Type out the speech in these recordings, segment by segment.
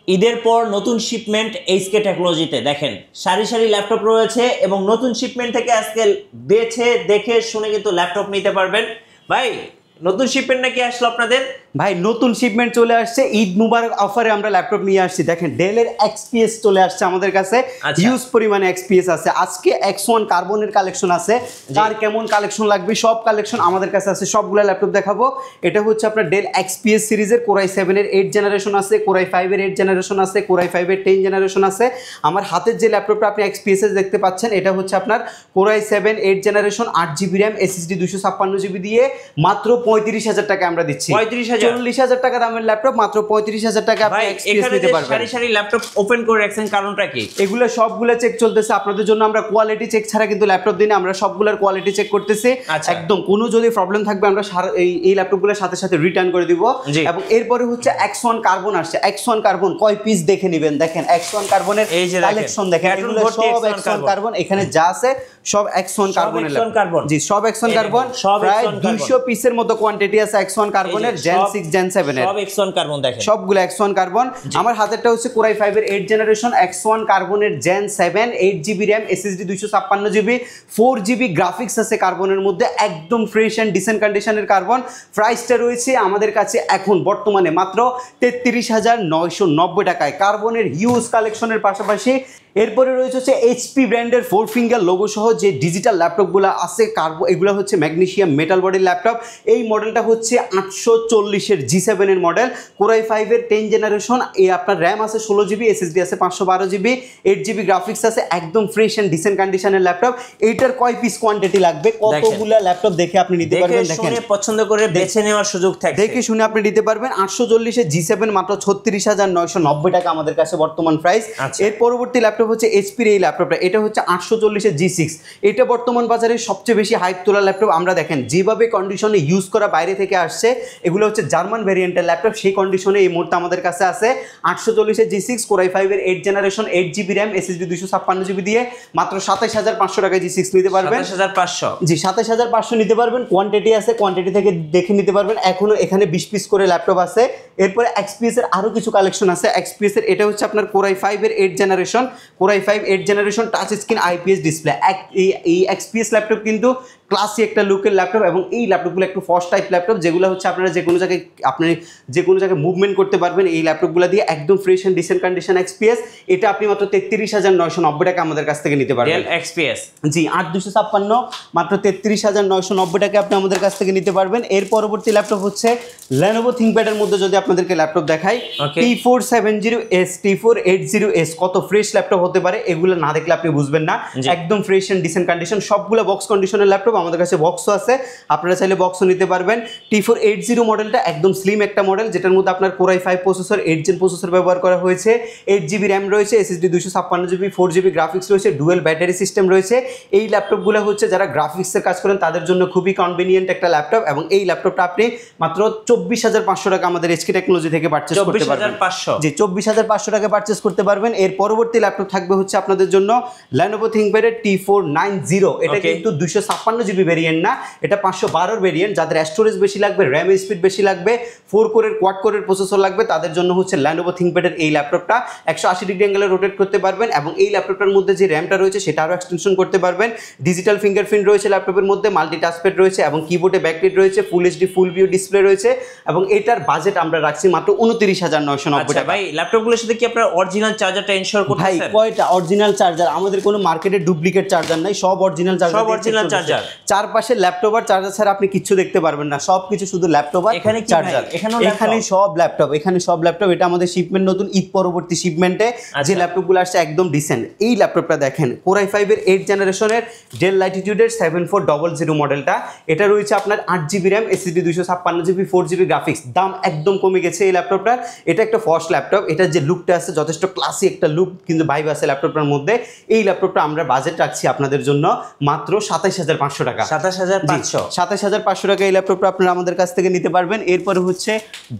ঈদের পর নতুন শিপমেন্ট এইচকে টেকনোলজিতে দেখেন সারি সারি ল্যাপটপ রয়েছে এবং নতুন শিপমেন্ট থেকে আজকে বেছে দেখে শুনে কিন্তু ল্যাপটপ নিতে পারবেন। ভাই নতুন শিপমেন্ট নাকি আসলো আপনাদের? ভাই নতুন শিপমেন্ট চলে আসছে, ঈদ মুবারক অফারে আমরা ল্যাপটপ নিয়ে আসছি। দেখেন ডেলের এক্সপিএস চলে আসছে আমাদের কাছে, হিউজ পরিমাণে এক্সপিএস আছে। আজকে X1 কার্বনের কালেকশন আছে, কার কেমন কালেকশন লাগবে সব কালেকশন আমাদের কাছে আছে, সবগুলো ল্যাপটপ দেখাবো। এটা হচ্ছে আপনার ডেল এক্সপিএস সিরিজের কোরাই 7 এর 8 জেনারেশন আছে, কোরাই 5 এর 8 জেনারেশন আছে, কোরাই 5 এর 10 জেনারেশন আছে। আমার হাতের যে ল্যাপটপটা আপনি এক্সপিএস দেখতে পাচ্ছেন এটা হচ্ছে আপনার core i 7 8 generation 8GB RAM SSD 256GB দিয়ে মাত্র 35,000 টাকা আমরা দিচ্ছি। 40,000 টাকা দামের ল্যাপটপ মাত্র 35,000 টাকা আপনি এক্সপিএস নিতে পারবেন। সারি সারি ল্যাপটপ ওপেন করে রাখছেন কারণটা কি? এগুলো সবগুলো চেক চলতেছে আপনাদের জন্য। আমরা কোয়ালিটি চেক ছাড়া কিন্তু ল্যাপটপ দিই না, আমরা সবগুলোর কোয়ালিটি চেক করতেছি। একদম কোনো যদি প্রবলেম থাকবে আমরা এই ল্যাপটপগুলোর সাথে সাথে রিটার্ন করে দিব। এবং এরপরে হচ্ছে X1 কার্বন আসছে। X1 কার্বন কয় পিস দেখে নেবেন, দেখেন X1 কার্বনের কালেকশন দেখেন, এগুলো সব X1 কার্বন, এখানে যা আছে সব X1 কার্বনের ল্যাপটপ। জি সব X1 কার্বন, প্রায় 200 পিসের মতো কোয়ান্টিটি আছে X1 কার্বনের Gen 6 Gen 7 এর। সব X1 কার্বন দেখেন, সবগুলো X1 কার্বন। আমার হাতেরটা হচ্ছে কোরাই 5 এর 8 জেনারেশন X1 কার্বনের Gen 7 8GB RAM SSD 256GB 4GB graphics আছে কার্বনের মধ্যে, একদম ফ্রেশ এন্ড ডিসেন্ট কন্ডিশনের কার্বন। প্রাইসটা রয়েছে আমাদের কাছে এখন বর্তমানে মাত্র 33,990 টাকায়। কার্বনের হিউজ কালেকশনের পাশাপাশি এরপরে রয়েছে হচ্ছে HP ব্র্যান্ডের 4 ফিঙ্গার লোগো সহ যে ডিজিটাল ল্যাপটপগুলো আছে এগুলো হচ্ছে ম্যাগনেসিয়াম মেটাল বডির ল্যাপটপ। এই মডেলটা হচ্ছে 840 এর G7 এর মডেল, কোরাই 5 এর 10 জেনারেশন। আপনার র্যাম আছে 16GB, SSD আছে 512GB, 8GB গ্রাফিক্স আছে, একদম ফ্রেশ এন্ড ডিসেন্ট কন্ডিশনের ল্যাপটপ। এইটার কয় পিস কোয়ান্টিটি লাগবে, কতগুলো ল্যাপটপ দেখে আপনি নিতে পারবেন, দেখেন পছন্দ করে বেছে নেওয়ার সুযোগ থাকে, দেখে শুনে আপনি নিতে পারবেন। 840 এর G7 মাত্র 36,990 টাকা আমাদের কাছে বর্তমান প্রাইস। এর পরবর্তী ল্যাপটপ হচ্ছে এইচপির এই ল্যাপটপটা, এটা হচ্ছে 840 এর G6। এটা বর্তমান বাজারে সবচেয়ে বেশি হাইপ তোলা ল্যাপটপ। আমরা দেখেন যেভাবে কন্ডিশনে ইউজ করা বাইরে থেকে আসছে, এগুলো হচ্ছে জার্মান ভ্যারিয়েন্টের ল্যাপটপ, সেই কন্ডিশনে এই মুহূর্তে আমাদের কাছে আছে 840 এর G6 কোরাই 5 এর 8 generation 8GB RAM SSD 256GB দিয়ে মাত্র 27,500 টাকায় G6 নিতে পারবেন। 27,500, জি 27,500 নিতে পারবেন। কোয়ান্টিটি আছে, কোয়ান্টিটি থেকে দেখে নিতে পারবেন। এখনো এখানে 20 পিস করে ল্যাপটপ আছে। এরপরে এক্সপিএস এর আরো কিছু কালেকশন আছে। এক্সপিএস এর এটা হচ্ছে আপনার কোরাই 5 এর 8 generation, core i 5 8 generation touch screen IPS display. এই এক্সপিএস ল্যাপটপ কিন্তু ক্লাসি একটা লুকের ল্যাপটপ, এবং এই ল্যাপটপগুলো একটু ফস্ট টাইপ ল্যাপটপ, যেগুলো হচ্ছে আপনারা যে কোনো জায়গায় মুভমেন্ট করতে পারবেন এই ল্যাপটপগুলো দিয়ে, একদম fresh and decent condition XPS. এটা আপনি মাত্র 33,990 টাকা আমাদের কাছ থেকে নিতে পারবেন। এক্সপিএস জি 8256 মাত্র 33,990 টাকা আপনি আমাদের কাছ থেকে নিতে পারবেন। এর পরবর্তী ল্যাপটপ হচ্ছে Lenovo ThinkPad এর মধ্যে যদি আপনাদেরকে ল্যাপটপ দেখাই, T470S T480S, কত ফ্রেশ ল্যাপটপ হতে পারে, এগুলো না দেখলে আপনি বুঝবেন না। একদম ফ্রেশ এন্ড ডিসেন্ট কন্ডিশন, সবগুলো বক্স কন্ডিশনের ল্যাপটপ। আমাদের কাছে বক্সও আছে, আপনারা চাইলে বক্সও নিতে পারবেন। T480 মডেলটা একদম স্লিম একটা মডেল, যেটার মধ্যে আপনার কোরাই 5 প্রসেসর 8 জেন প্রসেসর ব্যবহার করা হয়েছে, 8GB র্যাম রয়েছে, SSD 256GB 4GB গ্রাফিক্স রয়েছে, ডুয়েল ব্যাটারি সিস্টেম রয়েছে। এই ল্যাপটপগুলো হচ্ছে যারা গ্রাফিক্সের কাজ করেন তাদের জন্য খুবই কনভিনিয়েন্ট একটা ল্যাপটপ, এবং এই ল্যাপটপটা আপনি মাত্র 24,500 টাকা আমাদের HK টেকনোলজি থেকে পারচেজ করতে পারবেন। 24,500, জি 24,500 টাকা পারচেজ করতে পারবেন। এর পরবর্তী ল্যাপটপ থাকবে হচ্ছে আপনাদের জন্য Lenovo ThinkPad এর T490। এটা কিন্তু 256GB ভেরিয়েন্ট না, এটা 512 ভেরিয়েন্ট। যাদের স্টোরেজ বেশি লাগবে, র্যাম স্পিড বেশি লাগবে, 4 কোরের কোয়াড কোরের প্রসেসর লাগবে, তাদের জন্য হচ্ছে Lenovo ThinkPad এর এই ল্যাপটপটা 180 ডিগ্রি অ্যাঙ্গেলে রোটেট করতে পারবেন, এবং এই ল্যাপটপটার মধ্যে যে র্যামটা রয়েছে সেটা আরও এক্সটেনশন করতে পারবেন। ডিজিটাল ফিঙ্গারপ্রিন্ট রয়েছে ল্যাপটপের মধ্যে, মাল্টি টাচপ্যাড রয়েছে, এবং কিবোর্ডে ব্যাকলাইট রয়েছে, full HD full view display রয়েছে, এবং এটার বাজেট আমরা রাখছি মাত্র 29,990 টাকা। ভাই ল্যাপটপগুলোর সাথে কি আপনারা অরিজিনাল চার্জারটা এনশিওর করতেছেন? ভাই কয়টা অরিজিনাল চার্জার, আমাদের কোনো মার্কেটে ডুপ্লিকেট চার্জার নাই, সব অরিজিনাল চার্জার। সব অরিজিনাল চার্জার। চারপাশে ল্যাপটপ আর চার্জার ছাড়া আপনি কিছু দেখতে পারবেন না, সব কিছু শুধু ল্যাপটপ আর চার্জার। এখানে সব ল্যাপটপ, এখানে সব ল্যাপটপ। এটা আমাদের শিপমেন্ট, নতুন ঈদ পরবর্তী শিপমেন্টে যে ল্যাপটপগুলো আসছে একদম ডিসেন্ট। এই ল্যাপটপটা দেখেন কোরাই 5 এর 8 জেনারেশনের ডেল ল্যাটিটিউডের 7400 মডেলটা। এটা রয়েছে আপনার 8GB RAM SSD 256GB 4GB graphics. দাম একদম কমে গেছে এই ল্যাপটপটার। এটা একটা ফার্স্ট ল্যাপটপ, এটার যে লুকটা আছে যথেষ্ট ক্লাসি একটা লুক কিন্তু ভাইব আছে ল্যাপটপটার মধ্যে। এই ল্যাপটপটা আমরা বাজেট রাখছি আপনাদের জন্য মাত্র 27,500 টাকা। 27500 27500 টাকা এই ল্যাপটপটা আপনারা আমাদের কাছ থেকে নিতে পারবেন। এরপরে হচ্ছে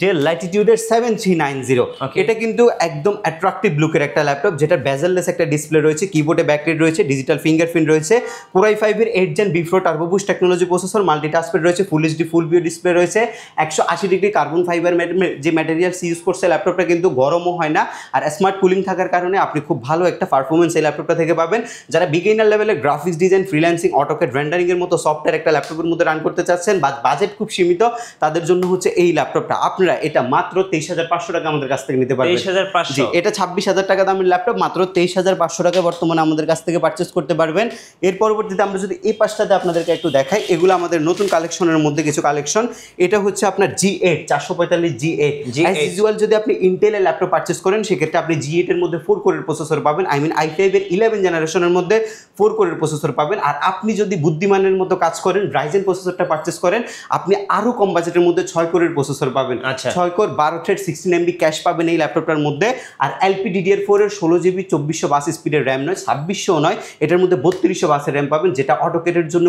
ডেল ল্যাটিটিউডের 7390, এটা কিন্তু একদম অ্যাট্রাকটিভ লুকের একটা ল্যাপটপ, যেটা বেজেললেস একটা ডিসপ্লে রয়েছে, কিবোর্ডে ব্যাকলাইট রয়েছে, ডিজিটাল ফিঙ্গারপ্রিন্ট রয়েছে, Core i5 এর 8 Gen B4 turbo boost technology processor, multi touchpad রয়েছে, full HD full view display রয়েছে, 180 ডিগ্রি কার্বন ফাইবার যে ম্যাটেরিয়ালস ইউজ করছে ল্যাপটপটা কিন্তু গরমও হয় না, আর স্মার্ট কুলিং থাকার কারণে আপনি খুব ভালো একটা পারফরমেন্স এই ল্যাপটপটা থেকে পাবেন। যারা বিগিনার লেভেলে graphics design, freelancing, AutoCAD, rendering এর মতো সফটওয়্যার একটা ল্যাপটপের মধ্যে রান করতে চাচ্ছেন, বা বাজেট খুব সীমিত, তাদের জন্য হচ্ছে এই ল্যাপটপটা। আপনারা এটা মাত্র 23500 টাকা আমাদের কাছ থেকে নিতে পারবেন। 23500, এটা 26000 টাকা দামের ল্যাপটপ, মাত্র 23500 টাকা বর্তমানে আমাদের কাছ থেকে পারচেস করতে পারবেন। এর পরবর্তীতে আমরা যদি এই পাশটাতে আপনাদেরকে একটু দেখাই, এগুলো আমাদের নতুন কালেকশনের মধ্যে কিছু কালেকশন। এটা হচ্ছে আপনার G8 445 G8। অ্যাজ ইউজুয়াল যদি আপনি ইন্টেলের ল্যাপটপ পারচেস করেন, সেক্ষেত্রে আপনি G8 এর মধ্যে 4 কোরের প্রসেসর পাবেন, আই মিন i5 এর 11 জেনারেশনের মধ্যে 4 কোরের প্রসেসর পাবেন। আর আপনি যদি বুদ্ধিমানের মতো কাজ করেন, রাইজেন প্রসেসরটা পারচেস করেন, আপনি আরো কম বাজেটের মধ্যে 6 কোরের প্রসেসর পাবেন। 6 কোর 12 থ্রেড 16 MB ক্যাশ পাবেন এই ল্যাপটপটার মধ্যে। আর LPDDR4 এর 16 GB 2422 স্পিডের র্যাম নয়, 2600 নয়, এটার মধ্যে 3222 র্যাম পাবেন, যেটা অটোকেটের জন্য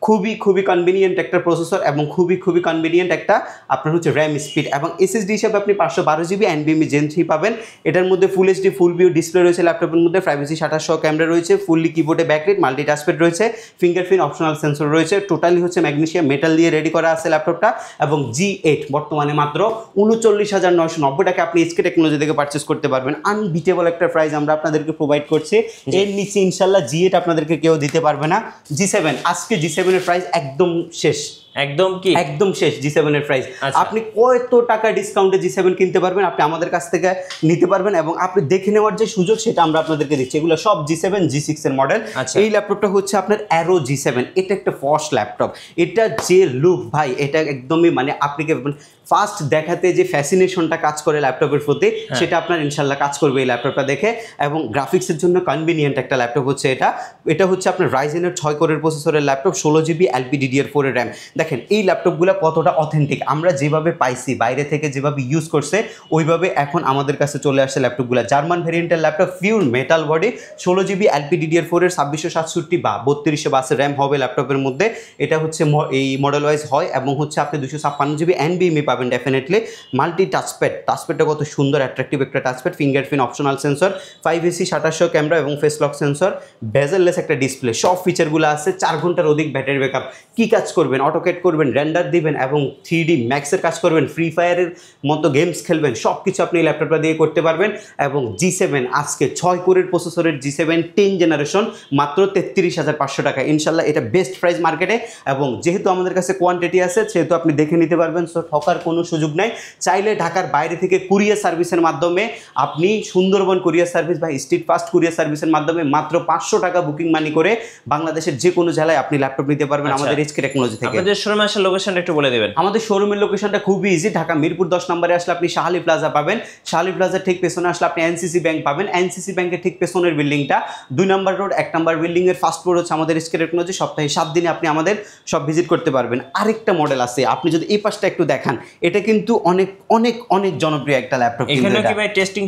খুবই কনভিনিয়েন্ট একটা প্রসেসর, এবং খুবই কনভিনিয়েন্ট একটা আপনার হচ্ছে র্যাম স্পিড। এবং SSD হিসাবে আপনি 512 GB NVMe Gen 3 পাবেন। এটার মধ্যে ফুল এইচডি ফুল ভিউ ডিসপ্লে রয়েছে ল্যাপটপের মধ্যে, প্রাইভেসি শাটার সহ ক্যামেরা রয়েছে, ফুললি কিবোর্ডে ব্যাকলাইট, মাল্টিটাস্কপ্যাড রয়েছে, ফিঙ্গারপ্রিন্ট অপশনাল সেন্সর রয়েছে, টোটালি হচ্ছে ম্যাগনেসিয়াম মেটাল দিয়ে রেডি করা আছে ল্যাপটপটা। এবং G8 বর্তমানে মাত্র 39990 টাকা আপনি SK টেকনোলজি থেকে পারচেস করতে পারবেন। আনবিটেবল একটা প্রাইস আমরা আপনাদেরকে প্রোভাইড করছি, এর নিচে ইনশাল্লাহ G8 আপনাদেরকে কেউ দিতে পারবে না। G7 আজকে G7 এর প্রাইস একদম শেষ, একদম শেষ। G7 এর প্রাইস আপনি কত টাকা ডিসকাউন্টে G7 কিনতে পারবেন, আপনি আমাদের কাছ থেকে নিতে পারবেন, এবং আপনি দেখে নেওয়ার যে সুযোগ সেটা আমরা আপনাদেরকে দিচ্ছি। এগুলো সব G7 G6 এর মডেল। এই ল্যাপটপটা হচ্ছে আপনার অ্যারো G7, এটা একটা ফস ল্যাপটপ। এটা যে লুক ভাই, এটা একদমই মানে আপনাকে ফার্স্ট দেখাতে যে ফ্যাসিনেশনটা কাজ করে ল্যাপটপের প্রতি, সেটা আপনার ইনশাল্লাহ কাজ করবে এই ল্যাপটপটা দেখে। এবং গ্রাফিক্সের জন্য কনভিনিয়েন্ট একটা ল্যাপটপ হচ্ছে এটা হচ্ছে আপনার রাইজেনের 6 কোরের প্রসেসরের ল্যাপটপ, 16 GB LPDDR4 এর র্যাম। দেখেন এই ল্যাপটপগুলো কতটা অথেন্টিক, আমরা যেভাবে পাইছি বাইরে থেকে যেভাবে ইউজ করছে ওইভাবে এখন আমাদের কাছে চলে আসছে ল্যাপটপগুলো। জার্মান ভেরিয়েন্টের laptop, pure metal body, 16 GB LPDDR4 এর 2667 বা 3222 র্যাম হবে ল্যাপটপের মধ্যে। এটা হচ্ছে এই মডেল ওয়াইজ হয়, এবং হচ্ছে আপনি 256 GB NVMe পাবেন ডেফিনেটলি। মাল্টি টাচপ্যাডটা কত সুন্দর অ্যাট্রাকটিভ একটা touchpad, fingerprint optional sensor, 5AC shutter সহ ক্যামেরা এবং ফেস লক সেন্সর, বেজেললেস একটা ডিসপ্লে, সব ফিচারগুলো আছে। 4 ঘন্টার অধিক ব্যাটারি ব্যাকআপ। কি কাজ করবেন? অটোকেট করবেন, রেন্ডার দিবেন, এবং 3D ম্যাক্সের কাজ করবেন, ফ্রি ফায়ারের মতো গেমস খেলবেন, সব কিছু আপনি এই ল্যাপটপটা দিয়ে করতে পারবেন। এবং G7 আজকে 6 কোরের প্রসেসরের G7 10 জেনারেশন মাত্র 33500 টাকা। ইনশাল্লাহ এটা বেস্ট প্রাইস মার্কেটে, এবং যেহেতু আমাদের কাছে কোয়ান্টিটি আছে সেহেতু আপনি দেখে নিতে পারবেন, সো ঠকার কোনো সুযোগ নাই। চাইলে ঢাকার বাইরে থেকে কুরিয়ার সার্ভিসের মাধ্যমে আপনি সুন্দরবন কুরিয়ার সার্ভিস বা স্ট্রিট ফাস্ট কুরিয়ার সার্ভিসের মাধ্যমে মাত্র 500 টাকা বুকিং মানি করে বাংলাদেশের যে কোনো জেলায় আপনি ল্যাপটপ নিতে পারবেন আমাদের SK টেকনোলজি থেকে। আপনাদের শোরুমে আসার লোকেশনটা একটু বলে দিবেন। আমাদের শোরুমের লোকেশনটা খুবই ইজি। ঢাকা মিরপুর 10 নম্বরে আসলে আপনি শাহালি প্লাজা পাবেন, শাহালি প্লাজার ঠিক পেছনে আসলে আপনি NCC ব্যাংক পাবেন, NCC ব্যাংকের ঠিক পেছনের বিল্ডিংটা 2 নম্বর রোড 1 নম্বর বিল্ডিং এর ফার্স্ট ফ্লোর হচ্ছে আমাদের SK টেকনোলজি। সপ্তাহে 7 দিনে আপনি আমাদের সব ভিজিট করতে পারবেন। আরেকটা মডেল আছে, আপনি যদি এই পাশটা একটু দেখান, এটা কিন্তু অনেক অনেক অনেক জনপ্রিয় একটা ল্যাপটপ। এখানে কি ভাই টেস্টিং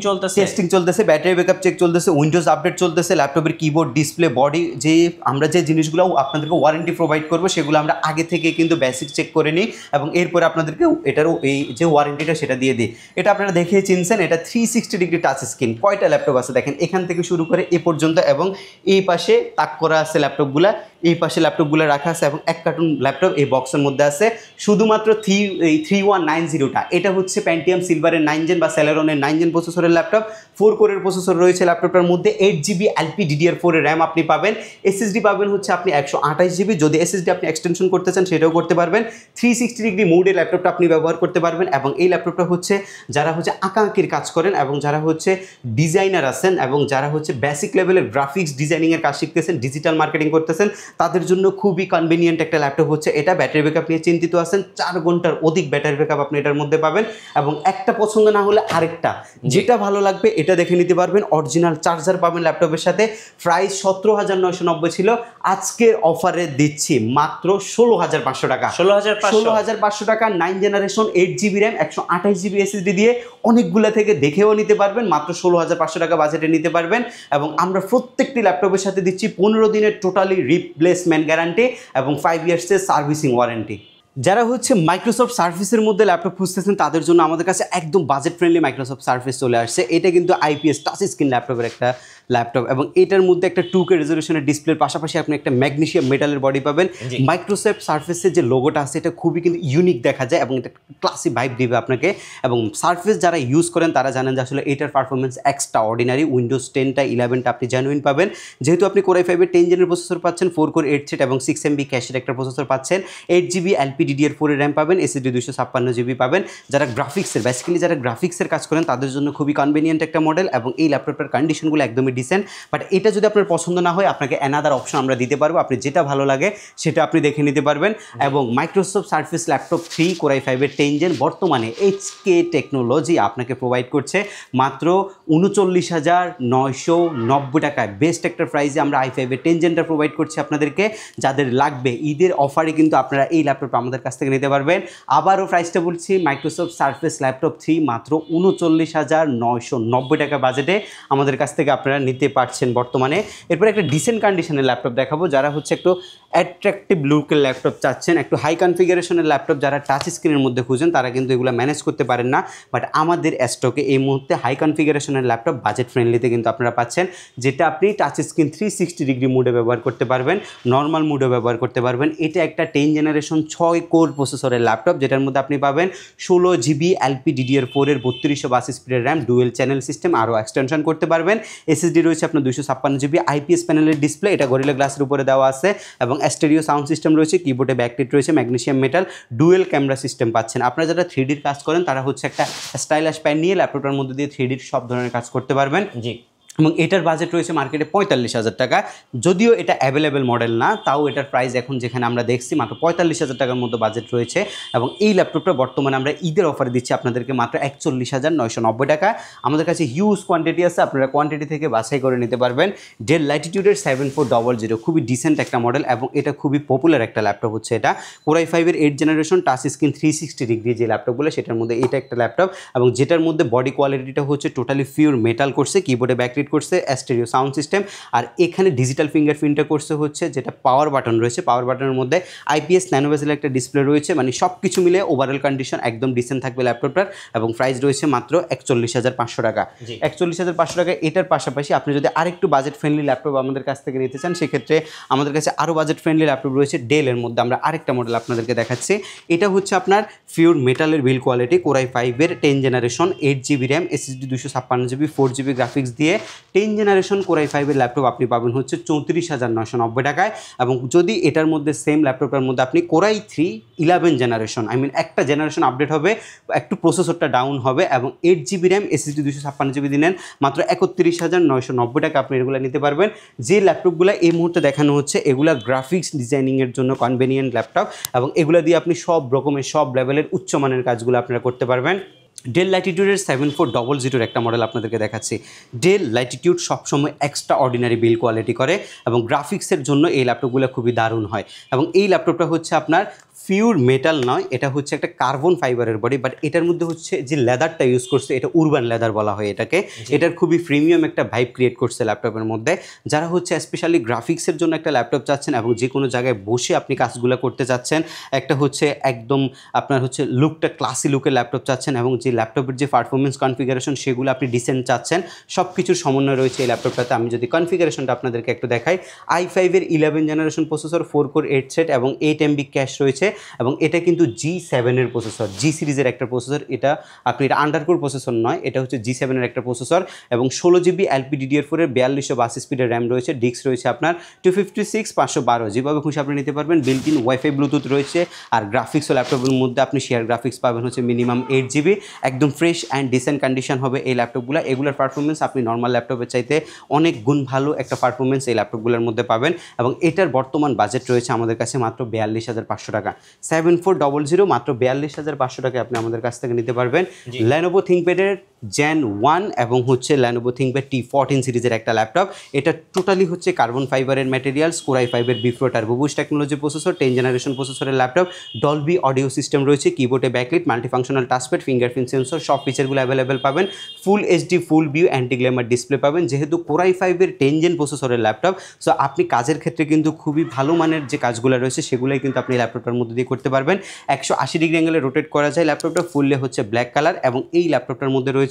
চলতেছে, ব্যাটারি ব্যাকআপ চেক চলতেছে, উইন্ডোজ আপডেট চলতেছে, ল্যাপটপের কিবোর্ড, ডিসপ্লে, বডি, যে আমরা যে জিনিসগুলো আপনাদেরকে ওয়ারেন্টি প্রোভাইড করবো সেগুলো আমরা আগে থেকে কিন্তু বেসিক চেক করে নিই, এবং এরপরে আপনাদেরকে এটারও এই যে ওয়ারেন্টিটা সেটা দিয়ে দিই। এটা আপনারা দেখে চিনছেন, এটা 360 ডিগ্রি টাচ স্ক্রিন। কয়টা ল্যাপটপ আছে দেখেন, এখান থেকে শুরু করে এ পর্যন্ত, এবং এই পাশে তাক করা আছে ল্যাপটপগুলা, এই পাশে ল্যাপটপগুলো রাখা আছে, এবং এক কার্টুন ল্যাপটপ এই বক্সের মধ্যে আছে। শুধুমাত্র 3190টা, এটা হচ্ছে প্যান্টিয়াম সিলভারের 9 জেন বা সেলেরনের 9 জেন প্রসেসরের ল্যাপটপ। 4 কোরের প্রসেসর রয়েছে ল্যাপটপটার মধ্যে, 8 GB LPDDR4 এর র্যাম আপনি পাবেন, SSD পাবেন হচ্ছে আপনি 128 GB, যদি SSD আপনি এক্সটেনশন করতে চান সেটাও করতে পারবেন। 360 ডিগ্রি মোডে ল্যাপটপটা আপনি ব্যবহার করতে পারবেন, এবং এই ল্যাপটপটা হচ্ছে যারা হচ্ছে আঁকাআঁকির কাজ করেন, এবং যারা হচ্ছে ডিজাইনার আছেন, এবং যারা হচ্ছে বেসিক লেভেলের গ্রাফিক্স ডিজাইনিংয়ের কাজ শিখতেছেন, ডিজিটাল মার্কেটিং করতেছেন, তাদের জন্য খুবই কনভিনিয়েন্ট একটা ল্যাপটপ হচ্ছে এটা। ব্যাটারি ব্যাকআপ নিয়ে চিন্তিত আছেন, 4 ঘন্টার অধিক ব্যাটারি ব্যাকআপ আপনি এটার মধ্যে পাবেন, এবং একটা পছন্দ না হলে আরেকটা, যেটা ভালো লাগবে এটা দেখে নিতে পারবেন। অরিজিনাল চার্জার পাবেন ল্যাপটপের সাথে। প্রাইস 17990 ছিল, আজকের অফারে দিচ্ছি মাত্র 16500 টাকা। 16,500 টাকা 9 generation 8GB RAM 128GB SSD দিয়ে অনেকগুলা থেকে দেখেও নিতে পারবেন, মাত্র 16,500 টাকা বাজেটে নিতে পারবেন। এবং আমরা প্রত্যেকটি ল্যাপটপের সাথে দিচ্ছি 15 দিনের টোটালি রিপ্লেসমেন্ট গ্যারান্টি এবং 5 ইয়ার্সের সার্ভিসিং ওয়ারেন্টি। যারা হচ্ছে মাইক্রোসফট সার্ফেসের মধ্যে ল্যাপটপ খুঁজতেছেন তাদের জন্য আমাদের কাছে একদম বাজেট ফ্রেন্ডলি মাইক্রোসফট সার্ফেস চলে আসছে। এটা কিন্তু আইপিএস টাচ স্ক্রিন ল্যাপটপের একটা ল্যাপটপ এবং এটার মধ্যে একটা 2K রেজলিউশনের ডিসপ্লের পাশাপাশি আপনি একটা ম্যাগনেসিয়াম মেটালের বডি পাবেন। মাইক্রোসফট সার্ফেসের যে লোগোটা আছে এটা খুবই কিন্তু ইউনিক দেখা যায় এবং এটা ক্লাসি ভাইব দিবে আপনাকে। এবং সার্ফেস যারা ইউজ করেন তারা জানেন যে আসলে এটার পারফরমেন্স এক্সট্রা অর্ডিনারি। উইন্ডোজ 10টা 11টা আপনি জেনুইন পাবেন, যেহেতু আপনি কোরাই 5-এর 10 জেনের প্রসেসর পাচ্ছেন, 4 কোর 8 থ্রেড এবং 6 MB ক্যাশের একটা প্রসেসর পাচ্ছেন, 8GB LPDDR4 এর র্যাম পাবেন, SSD 256GB পাবেন। যারা গ্রাফিক্সের বেসিক্যালি যারা গ্রাফিক্সের কাজ করেন তাদের জন্য খুবই কনভিনিয়েন্ট একটা মডেল এবং এই ল্যাপটপটার কন্ডিশনগুলো একদমই ডিসেন্ট। বাট এটা যদি আপনার পছন্দ না হয় আপনাকে অ্যানাদার অপশন আমরা দিতে পারবো, আপনি যেটা ভালো লাগে সেটা আপনি দেখে নিতে পারবেন। এবং মাইক্রোসফট সার্ফেস ল্যাপটপ 3 কোরাই 5-এর 10 জেন বর্তমানে HK টেকনোলজি আপনাকে প্রোভাইড করছে মাত্র 39,990 টাকায়। বেস্ট একটা প্রাইসে আমরা i5-এর 10 জেনটা প্রোভাইড করছি আপনাদেরকে। যাদের লাগবে ঈদের অফারে কিন্তু আপনারা এই ল্যাপটপটা আমাদের কাছ থেকে নিতে পারবেন। আবারও প্রাইসটা বলছি, মাইক্রোসফট সার্ফেস ল্যাপটপ 3 মাত্র 39,990 টাকা বাজেটে আমাদের কাছ থেকে আপনারা নিতে পারছেন বর্তমানে। এরপরে একটা ডিসেন্ট কন্ডিশনের ল্যাপটপ দেখাবো। যারা হচ্ছে একটু অ্যাট্রাকটিভ লুকের ল্যাপটপ চাচ্ছেন, একটু হাই কনফিগারেশনের ল্যাপটপ যারা টাচ স্ক্রিনের মধ্যে খুঁজেন তারা কিন্তু এগুলো ম্যানেজ করতে পারেন না। বাট আমাদের স্টকে এই মুহূর্তে হাই কনফিগারেশনের ল্যাপটপ বাজেট ফ্রেন্ডলিতে কিন্তু আপনারা পাচ্ছেন, যেটা আপনি টাচ স্ক্রিন 360 ডিগ্রি মুডে ব্যবহার করতে পারবেন, নর্মাল মুডে ব্যবহার করতে পারবেন। এটা একটা 10 জেনারেশন 6 কোর প্রসেসরের ল্যাপটপ, যেটার মধ্যে আপনি পাবেন 16GB LPDDR4 এর 3252 স্পিডের র্যাম, ডুয়েল চ্যানেল সিস্টেম, আরও এক্সটেনশন করতে পারবেন। SSD রয়েছে আপনার 256GB, IPS প্যানেলের ডিসপ্লে, এটা গরিলা গ্লাসের উপরে দেওয়া আছে এবং স্টেরিও সাউন্ড সিস্টেম রয়েছে, কিবোর্ডে ব্যাকলাইট রয়েছে, magnesium metal, dual camera system পাচ্ছেন। আপনারা যারা 3Dর কাজ করেন তারা হচ্ছে একটা স্টাইলিশ প্যান নিয়ে ল্যাপটপটার মধ্যে দিয়ে 3Dর সব ধরনের কাজ করতে পারবেন। জি। এবং এটার বাজেট রয়েছে মার্কেটে 45,000 টাকা। যদিও এটা অ্যাভেলেবেল মডেল না, তাও এটার প্রাইস এখন যেখানে আমরা দেখছি মাত্র 45,000 টাকার মতো বাজেট রয়েছে। এবং এই ল্যাপটপটা বর্তমানে আমরা ঈদের অফারে দিচ্ছি আপনাদেরকে মাত্র 41,990 টাকা। আমাদের কাছে হিউজ কোয়ান্টিটি আছে, আপনারা কোয়ান্টিটি থেকে বাছাই করে নিতে পারবেন। ডেল ল্যাটিটিউডের 7400 খুবই ডিসেন্ট একটা মডেল এবং এটা খুবই পপুলার একটা ল্যাপটপ হচ্ছে। এটা কোরাই 5-এর 8 জেনারেশন টাচ স্ক্রিন 360 ডিগ্রি যে ল্যাপটপগুলো, সেটার মধ্যে এটা একটা ল্যাপটপ এবং যেটার মধ্যে বডি কোয়ালিটিটা হচ্ছে টোটালি পিওর মেটাল করছে, কিবোর্ডে ব্যাকলাইট করছে, স্টেরিও সাউন্ড সিস্টেম, আর এখানে ডিজিটাল ফিঙ্গারপ্রিন্টটা করছে হচ্ছে, যেটা পাওয়ার বাটন রয়েছে, পাওয়ার বাটনের মধ্যে IPS ন্যানো বেজেলের একটা ডিসপ্লে রয়েছে। মানে সব কিছু মিলে ওভারঅল কন্ডিশন একদম ডিসেন্ট থাকবে ল্যাপটপটার এবং প্রাইস রয়েছে মাত্র 41,500 টাকা। 41,500 টাকা। এটার পাশাপাশি আপনি যদি আরেকটু বাজেট ফ্রেন্ডলি ল্যাপটপ আমাদের কাছ থেকে নিতে চান সেক্ষেত্রে আমাদের কাছে আরও বাজেট ফ্রেন্ডলি ল্যাপটপ রয়েছে। ডেলের মধ্যে আমরা আরেকটা মডেল আপনাদেরকে দেখাচ্ছি। এটা হচ্ছে আপনার পিওর মেটালের বিল কোয়ালিটি, কোরাই 5-এর 10 generation 8GB RAM, SSD 256GB, 4GB graphics দিয়ে 10 জেনারেশন কোরাই 5-এর ল্যাপটপ আপনি পাবেন হচ্ছে 34,990 টাকায়। এবং যদি এটার মধ্যে সেম ল্যাপটপটার মধ্যে আপনি কোরাই 3 11 জেনারেশন, একটা জেনারেশন আপডেট হবে, একটু প্রসেসরটা ডাউন হবে এবং 8GB র্যাম, SSD 256GB দিলেন মাত্র 31,990 টাকা আপনি এগুলো নিতে পারবেন। যে ল্যাপটপগুলো এই মুহূর্তে দেখানো হচ্ছে এগুলা গ্রাফিক্স ডিজাইনিংয়ের জন্য কনভেনিয়েন্ট ল্যাপটপ এবং এগুলো দিয়ে আপনি সব রকমের সব লেভেলের উচ্চমানের কাজগুলো আপনারা করতে পারবেন। ডেল ল্যাটিটিউডের 7400 একটা মডেল আপনাদেরকে দেখাচ্ছি। ডেল ল্যাটিটিউড সবসময় এক্সট্রা অর্ডিনারি বিল কোয়ালিটি করে এবং গ্রাফিক্সের জন্য এই ল্যাপটপগুলো খুবই দারুণ হয়। এবং এই ল্যাপটপটা হচ্ছে আপনার পিওর মেটাল নয়, এটা হচ্ছে একটা কার্বন ফাইবারের বডি, বাট এটার মধ্যে হচ্ছে যে লেদারটা ইউজ করছে এটা উরবান লেদার বলা হয় এটাকে। এটার খুবই প্রিমিয়াম একটা ভাইব ক্রিয়েট করছে ল্যাপটপের মধ্যে। যারা হচ্ছে স্পেশালি গ্রাফিক্সের জন্য একটা ল্যাপটপ চাচ্ছেন এবং যে কোনো জায়গায় বসে আপনি কাজগুলো করতে চাচ্ছেন, একটা হচ্ছে একদম আপনার হচ্ছে লুকটা ক্লাসি লুকের ল্যাপটপ চাচ্ছেন এবং যে ল্যাপটপের যে পারফরমেন্স কনফিগারেশন সেগুলো আপনি ডিসেন্ট চাচ্ছেন, সব কিছুর সমন্বয় রয়েছে এই ল্যাপটপটাতে। আমি যদি কনফিগারেশনটা আপনাদেরকে একটু দেখাই, i5-এর 11 জেনারেশন প্রসেসর, 4 কোর 8 থ্রেড এবং 8 MB ক্যাশ রয়েছে এবং এটা কিন্তু G7-এর প্রসেসর, G সিরিজের একটা প্রসেসর। এটা আপনি এটা আন্ডারকোর প্রসেসর নয়, এটা হচ্ছে G7-এর একটা প্রসেসর এবং 16GB LPDDR4-এর 4252 স্পিডের র্যাম রয়েছে, ডিস্ক রয়েছে আপনার 256 512, যেভাবে খুশি আপনি নিতে পারবেন। বিল্ট ইন ওয়াইফাই ব্লুটুথ রয়েছে আর গ্রাফিক্স ও ল্যাপটপের মধ্যে আপনি শেয়ার গ্রাফিক্স পাবেন হচ্ছে মিনিমাম 8GB একদম ফ্রেশ অ্যান্ড ডিসেন্ট কন্ডিশন হবে এই ল্যাপটপগুলো। এগুলোর পারফরমেন্স আপনি নর্মাল ল্যাপটপের চাইতে অনেক গুণ ভালো একটা পারফরমেন্স এই ল্যাপটপগুলোর মধ্যে পাবেন। এবং এটার বর্তমান বাজেট রয়েছে আমাদের কাছে মাত্র 42,500 টাকা। 7400 মাত্র 42,500 টাকায় আপনি আমাদের কাছ থেকে নিতে পারবেন Lenovo ThinkPad-এর Gen 1 এবং হচ্ছে Lenovo ThinkPad T14 সিরিজের একটা ল্যাপটপ। এটা টোটালি হচ্ছে কার্বন ফাইবারের ম্যাটেরিয়ালস, Core i5-এর Bifro Turbo Boost technology processor, 10 generation প্রসেসরের ল্যাপটপ, ডলবি অডিও সিস্টেম রয়েছে, কিবোর্ডে backlit, multifunctional touchpad, fingerprint sensor, সব ফিচারগুলো অ্যাভেলেবেল পাবেন। Full HD full view anti glamour display পাবেন। যেহেতু Core i5-এর 10 জেন প্রসেসরের ল্যাপটপ, সো আপনি কাজের ক্ষেত্রে কিন্তু খুবই ভালো মানের যে কাজগুলো রয়েছে সেগুলোই কিন্তু আপনি ল্যাপটপটার মধ্যে দিয়ে করতে পারবেন। 180 ডিগ্রি অ্যাঙ্গেলে রোটেট করা যায় ল্যাপটপটা, ফুললে হচ্ছে ব্ল্যাক কালার। এবং এই ল্যাপটপটার মধ্যে রয়েছে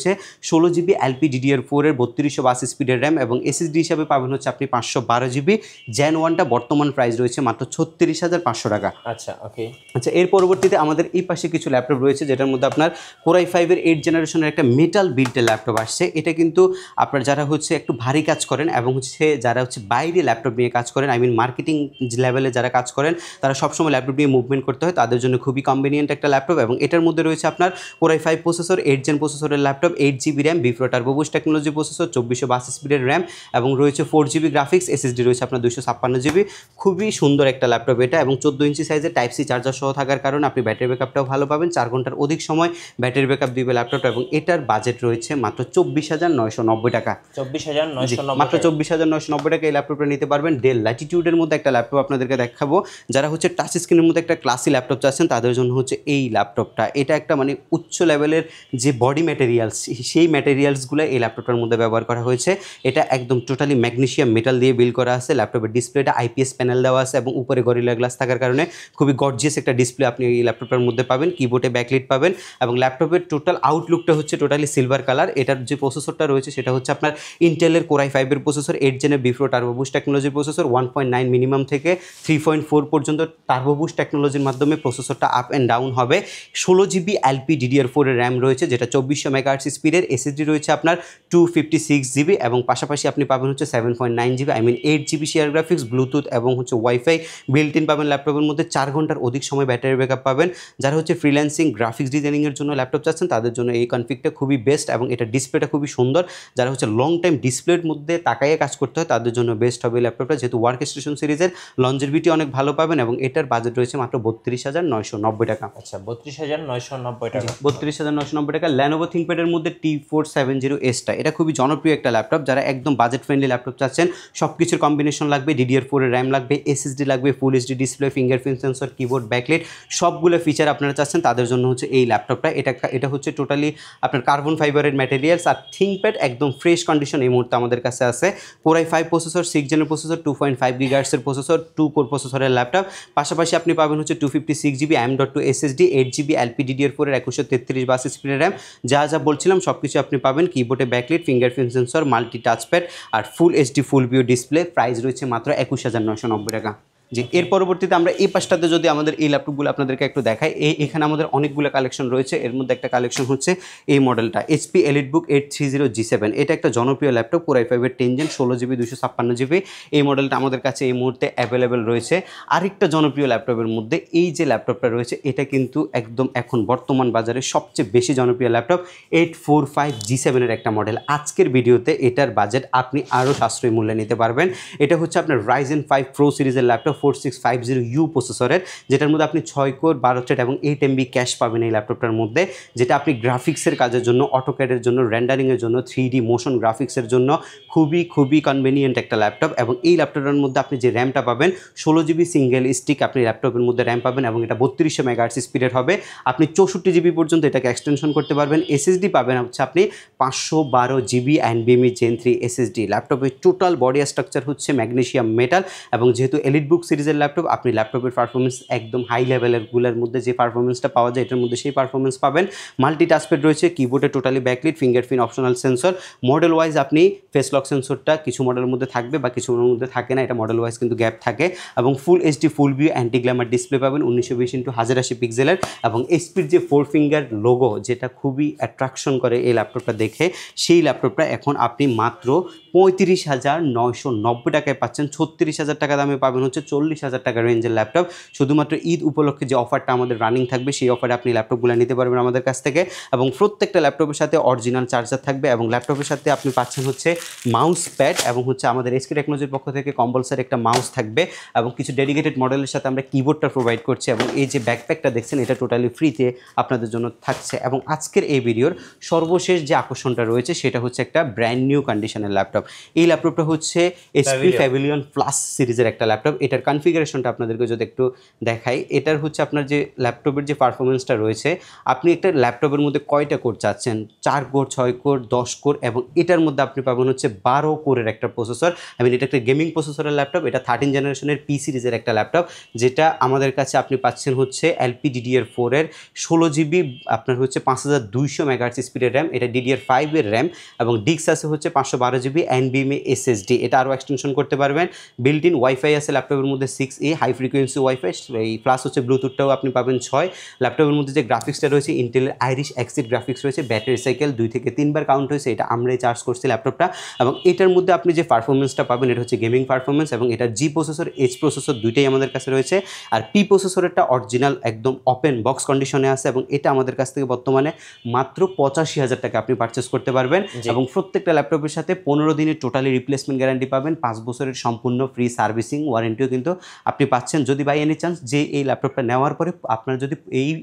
16GB LPDDR4-এর 3252 স্পিডের র্যাম এবং এসএসডি হিসাবে পাবেন হচ্ছে আপনি 512GB। Gen 1টা বর্তমান প্রাইস রয়েছে মাত্র 36,500 টাকা। আচ্ছা, ওকে। আচ্ছা, এর পরবর্তীতে আমাদের এই পাশে কিছু ল্যাপটপ রয়েছে যেটার মধ্যে আপনার Core i5-এর 8 জেনারেশনের একটা মেটাল বিল্ডের ল্যাপটপ আসছে। এটা কিন্তু আপনার যারা হচ্ছে একটু ভারী কাজ করেন এবং হচ্ছে যারা হচ্ছে বাইরে ল্যাপটপ নিয়ে কাজ করেন, মার্কেটিং লেভেলে যারা কাজ করেন, তারা সবসময় ল্যাপটপ নিয়ে মুভমেন্ট করতে হয়, তাদের জন্য খুবই কনভিনিয়েন্ট একটা ল্যাপটপ। এবং এটার মধ্যে রয়েছে আপনার Core i5 প্রসেসর, 8 জেন প্রসেসরের laptop, 8GB RAM, Bifro Turbo Boost technology processor, 2452 স্পিডের র্যাম এবং রয়েছে 4GB গ্রাফিক্স, এসএসডি রয়েছে আপনার 256GB। খুবই সুন্দর একটা ল্যাপটপ এটা এবং 14 ইঞ্চি সাইজের টাইপ সি চার্জার সহ থাকার কারণে আপনি ব্যাটারি ব্যাকআপটাও ভালো পাবেন। 4 ঘন্টার অধিক সময় ব্যাটারি ব্যাকআপ দিবে ল্যাপটপটা। এবং এটার বাজেট রয়েছে মাত্র 24,990 টাকা। 24,990 মাত্র 24,990 টাকা এই ল্যাপটপটা নিতে পারবেন। ডেল ল্যাটিটিউডের মধ্যে একটা ল্যাপটপ আপনাদেরকে দেখাবো। যারা হচ্ছে টাচ স্ক্রিনের মধ্যে একটা ক্লাসি ল্যাপটপ চাচ্ছেন তাদের জন্য হচ্ছে এই ল্যাপটপটা। এটা একটা মানে উচ্চ লেভেলের যে বডি ম্যাটেরিয়ালস, সেই ম্যাটেরিয়ালসগুলো এই ল্যাপটপটার মধ্যে ব্যবহার করা হয়েছে। এটা একদম টোটালি ম্যাগনেসিয়াম মেটাল দিয়ে বিল্ড করা আছে। ল্যাপটপের ডিসপ্লেটা আইপিএস প্যানেল দেওয়া আছে এবং উপরে গরিলা গ্লাস থাকার কারণে খুবই গর্জিয়াস একটা ডিসপ্লে আপনি এই ল্যাপটপটার মধ্যে পাবেন। কিবোর্ডে ব্যাকলিট পাবেন এবং ল্যাপটপের টোটাল আউটলুকটা হচ্ছে টোটালি সিলভার কালার। এটার যে প্রসেসরটা রয়েছে সেটা হচ্ছে আপনার ইন্টেলের Core i5-এর প্রসেসর, 8 জেনের Bifro Turbo Boost টেকনোলজির প্রসেসর, 1.9 মিনিমাম থেকে 3.4 পর্যন্ত Turbo Boost টেকনোলজির মাধ্যমে প্রসেসরটা আপ অ্যান্ড ডাউন হবে। 16GB LPDDR4-এর র্যাম রয়েছে যেটা 2400 মেগাহার্টজ স্পিডের, এসএসডি রয়েছে আপনার 256GB এবং পাশাপাশি আপনি পাবেন হচ্ছে 7.9GB 8GB share graphics, Bluetooth এবং হচ্ছে ওয়াইফাই বিল্ট ইন পাবেন ল্যাপটপের মধ্যে। 4 ঘন্টার অধিক সময় ব্যাটারি ব্যাকআপ পাবেন। যারা হচ্ছে ফ্রিল্যান্সিং গ্রাফিক্স ডিজাইনিংয়ের জন্য ল্যাপটপ চাচ্ছেন তাদের জন্য এই কনফিগটা খুবই বেস্ট এবং এটা ডিসপ্লেটা খুবই সুন্দর। যারা হচ্ছে লং টাইম ডিসপ্লের মধ্যে তাকাইয়ে কাজ করতে হয় তাদের জন্য বেস্ট হবে ল্যাপটপটা। যেহেতু ওয়ার্ক স্টেশন সিরিজের লঞ্জেভিটি অনেক ভালো পাবেন এবং এটার বাজেট রয়েছে মাত্র 32,990 টাকা। আচ্ছা, 32,990 টাকা। 32,990 টাকা। Lenovo ThinkPad-এর মধ্যে T470S-টা এটা খুবই জনপ্রিয় একটা ল্যাপটপ। যারা একদম বাজেট ফ্রেন্ডলি ল্যাপটপ চাচ্ছেন, সব কিছুর কম্বিনেশন লাগবে, DDR4-এর র্যাম লাগবে, এসএসডি লাগবে, full HD display, fingerprint sensor, keyboard backlit, সবগুলো ফিচার আপনারা চাচ্ছেন তাদের জন্য হচ্ছে এই ল্যাপটপটা। এটা হচ্ছে টোটালি আপনার কার্বন ফাইবারের ম্যাটেরিয়ালস। আর ThinkPad একদম ফ্রেশ কন্ডিশন এই মুহূর্তে আমাদের কাছে আছে। Core i5 প্রসেসর, 6 জেনের প্রসেসর, 2.5 GHz-এর প্রসেসর, 2 কোর প্রসেসরের ল্যাপটপ। পাশাপাশি আপনি পাবেন হচ্ছে 256GB M.2 SSD, 8GB LPDDR4-এর 2133 স্পিডের র্যাম। যা যা বলছিলাম সব কিছু আপনি পাবেন। কিবোর্ডে backlit, fingerprint sensor, multi touchpad আর full HD full view display. Price রয়েছে মাত্র 21,990 টাকা। জি, এর পরবর্তীতে আমরা এই পাশটাতে যদি আমাদের এই ল্যাপটপগুলো আপনাদেরকে একটু দেখাই, এখানে আমাদের অনেকগুলো কালেকশন রয়েছে। এর মধ্যে একটা কালেকশন হচ্ছে এই মডেলটা, HP EliteBook 830G7। এটা একটা জনপ্রিয় ল্যাপটপ, Core i5-এর 10 জেন, 16GB 256GB। এই মডেলটা আমাদের কাছে এই মুহূর্তে অ্যাভেলেবেল রয়েছে। আরেকটা জনপ্রিয় ল্যাপটপের মধ্যে এই যে ল্যাপটপটা রয়েছে এটা কিন্তু একদম এখন বর্তমান বাজারে সবচেয়ে বেশি জনপ্রিয় ল্যাপটপ, 845G7-এর একটা মডেল। আজকের ভিডিওতে এটার বাজেট আপনি আরও সাশ্রয়ী মূল্যে নিতে পারবেন। এটা হচ্ছে আপনার Ryzen 5 Pro সিরিজের ল্যাপটপ, 4650U প্রসেসরের, যেটার মধ্যে আপনি 6 কোর 12 থ্রেড এবং 8MB ক্যাশ পাবেন এই ল্যাপটপটার মধ্যে, যেটা আপনি গ্রাফিক্সের কাজের জন্য, অটোক্যাডের জন্য, রেন্ডারিংয়ের জন্য, 3D মোশন গ্রাফিক্সের জন্য খুবই কনভেনিয়েন্ট একটা ল্যাপটপ। এবং এই ল্যাপটপটার মধ্যে আপনি যে র্যামটা পাবেন 16GB সিঙ্গেল স্টিক আপনি ল্যাপটপের মধ্যে র্যাম পাবেন এবং এটা 3200 মেগাহার্টজ স্পিডের হবে। আপনি 64GB পর্যন্ত এটাকে এক্সটেনশন করতে পারবেন। এসএসডি পাবেন হচ্ছে আপনি 512GB NVMe Gen 3 এসএসডি। ল্যাপটপের টোটাল বডি স্ট্রাকচার হচ্ছে ম্যাগনেসিয়াম মেটাল এবং যেহেতু EliteBook সিরিজের ল্যাপটপ, আপনি ল্যাপটপের পারফরমেন্স একদম হাই লেভেলেরগুলোর মধ্যে যে পারফরমেন্সটা পাওয়া যায় এটার মধ্যে সেই পারফরমেন্স পাবেন। মাল্টি টাচপ্যাড রয়েছে, কিবোর্ডে totally backlit, fingerprint optional sensor. Model wise আপনি ফেস লক সেন্সরটা কিছু মডেলের মধ্যে থাকবে বা কিছু মডেলের মধ্যে থাকে না, এটা মডেল ওয়াইজ কিন্তু গ্যাপ থাকে। এবং ফুল HD full view anti glamour display পাবেন 1920x1080 পিক্সেলের। এবং এইচপির যে 4 ফিঙ্গার লোগো যেটা খুবই অ্যাট্রাকশন করে এই ল্যাপটপটা দেখে, সেই ল্যাপটপটা এখন আপনি মাত্র 35,990 টাকায় পাচ্ছেন। 36,000 টাকা দামে পাবেন হচ্ছে 40,000 টাকা রেঞ্জের ল্যাপটপ। শুধুমাত্র ঈদ উপলক্ষে যে অফারটা আমাদের রানিং থাকবে সেই অফারে আপনি ল্যাপটপগুলো নিতে পারবেন আমাদের কাছ থেকে, এবং প্রত্যেকটা ল্যাপটপের সাথে অরিজিনাল চার্জার থাকবে, এবং ল্যাপটপের সাথে আপনি পাচ্ছেন হচ্ছে মাউস প্যাড, এবং হচ্ছে আমাদের এসকে টেকনোলজির পক্ষ থেকে কম্পালসারি একটা মাউস থাকবে, এবং কিছু ডেডিকেটেড মডেলের সাথে আমরা কিবোর্ডটা প্রোভাইড করছি, এবং এই যে ব্যাকপ্যাকটা দেখছেন এটা টোটালি ফ্রিতে আপনাদের জন্য থাকছে। এবং আজকের এই ভিডিওর সর্বশেষ যে আকর্ষণটা রয়েছে সেটা হচ্ছে একটা ব্র্যান্ড নিউ কন্ডিশনের ল্যাপটপ। এই ল্যাপটপটা হচ্ছে HP প্যাভিলিয়ন প্লাস সিরিজের একটা ল্যাপটপ। এটার কনফিগারেশনটা আপনাদেরকে যদি একটু দেখাই, এটার হচ্ছে আপনার যে ল্যাপটপের যে পারফরমেন্সটা রয়েছে, আপনি একটা ল্যাপটপের মধ্যে কয়টা কোর চাচ্ছেন, 4 কোর, 6 কোর, 10 কোর, এবং এটার মধ্যে আপনি পাবেন হচ্ছে 12 কোরের একটা প্রসেসর। এটা একটা গেমিং প্রসেসরের ল্যাপটপ। এটা 13 জেনারেশনের পি সিরিজের একটা ল্যাপটপ, যেটা আমাদের কাছে আপনি পাচ্ছেন হচ্ছে LPDDR4 এর 16 GB, আপনার হচ্ছে 5200 মেগাহার্টজ স্পিডের র্যাম, এটা DDR5 এর র্যাম, এবং ডিস্ক আছে হচ্ছে 512 GB NVMe SSD। এটা আরও এক্সটেনশন করতে পারবেন। বিল্ট ইন ওয়াইফাই আছে ল্যাপটপের মধ্যে 6E হাই ফ্রিকোয়েন্সি ওয়াইফাই, এই প্লাস হচ্ছে ব্লুটুথটাও আপনি পাবেন 6। ল্যাপটপের মধ্যে যে গ্রাফিক্সটা রয়েছে ইন্টেলের আইরিশ এক্সিড গ্রাফিক্স রয়েছে, ব্যাটারি সাইকেল 2 থেকে 3 বার কাউন্ট হয়েছে, এটা আমরাই চার্জ করছি ল্যাপটপটা। এবং এটার মধ্যে আপনি যে পারফরমেন্সটা পাবেন এটা হচ্ছে গেমিং পারফরমেন্স, এবং এটার জি প্রসেসর, এইচ প্রসেসর দুইটাই আমাদের কাছে রয়েছে। আর পি প্রসেসরেরটা অরিজিনাল একদম ওপেন বক্স কন্ডিশনে আছে, এবং এটা আমাদের কাছ থেকে বর্তমানে মাত্র 85,000 টাকা আপনি পারচেস করতে পারবেন। এবং প্রত্যেকটা ল্যাপটপের সাথে 15 দিনের টোটালি রিপ্লেসমেন্ট গ্যারান্টি পাবেন, 5 বছরের সম্পূর্ণ ফ্রি সার্ভিসিং ওয়ারেন্টিও কিন্তু আপনি পাচ্ছেন। যদি বাই এনি চান্স যে এই ল্যাপটপটা নেওয়ার পরে আপনার যদি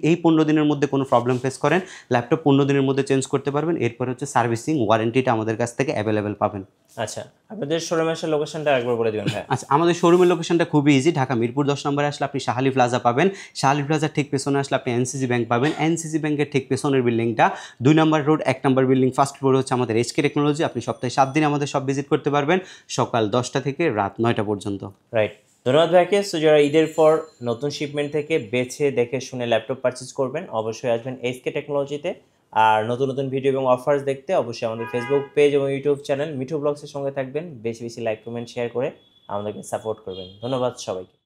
এই 15 দিনের মধ্যে কোনো প্রবলেম ফেস করেন, ল্যাপটপ 15 দিনের মধ্যে চেঞ্জ করতে পারবেন। এরপর হচ্ছে সার্ভিসিং ওয়ারেন্টিটা আমাদের কাছ থেকে অ্যাভেলেবেল পাবেন। আচ্ছা, আপনাদের শোরুমের লোকেশনটা একবার বলে দিবেন ভাই। আচ্ছা, আমাদের শোরুমের লোকেশনটা খুবই ইজি। ঢাকা মিরপুর 10 নম্বরে আসলে আপনি শাহালি প্লাজা পাবেন। শাহালি প্লাজার ঠিক পেছনে আসলে আপনি এনসিসি ব্যাংক পাবেন। এনসিসি ব্যাংকের ঠিক পেছনের বিল্ডিংটা 2 নম্বর রোড, 1 নম্বর বিল্ডিং, ফার্স্ট ফ্লোর হচ্ছে আমাদের এসকে টেকনোলজি। আপনি সপ্তাহে 7 দিন আমাদের সব ভিজিট করতে পারবেন, সকাল 10টা থেকে রাত 9টা পর্যন্ত। রাইট, ধন্যবাদ ভাইকে। সো যারা ঈদের পর নতুন শিপমেন্ট থেকে বেছে দেখে শুনে ল্যাপটপ পারচেজ করবেন, অবশ্যই আসবেন এসকে টেকনোলজিতে। আর নতুন নতুন ভিডিও এবং অফার্স দেখতে অবশ্যই আমাদের ফেসবুক পেজ এবং ইউটিউব চ্যানেল মিঠু ব্লগসের সঙ্গে থাকবেন। বেশি বেশি লাইক, কমেন্ট, শেয়ার করে আমাদেরকে সাপোর্ট করবেন। ধন্যবাদ সবাইকে।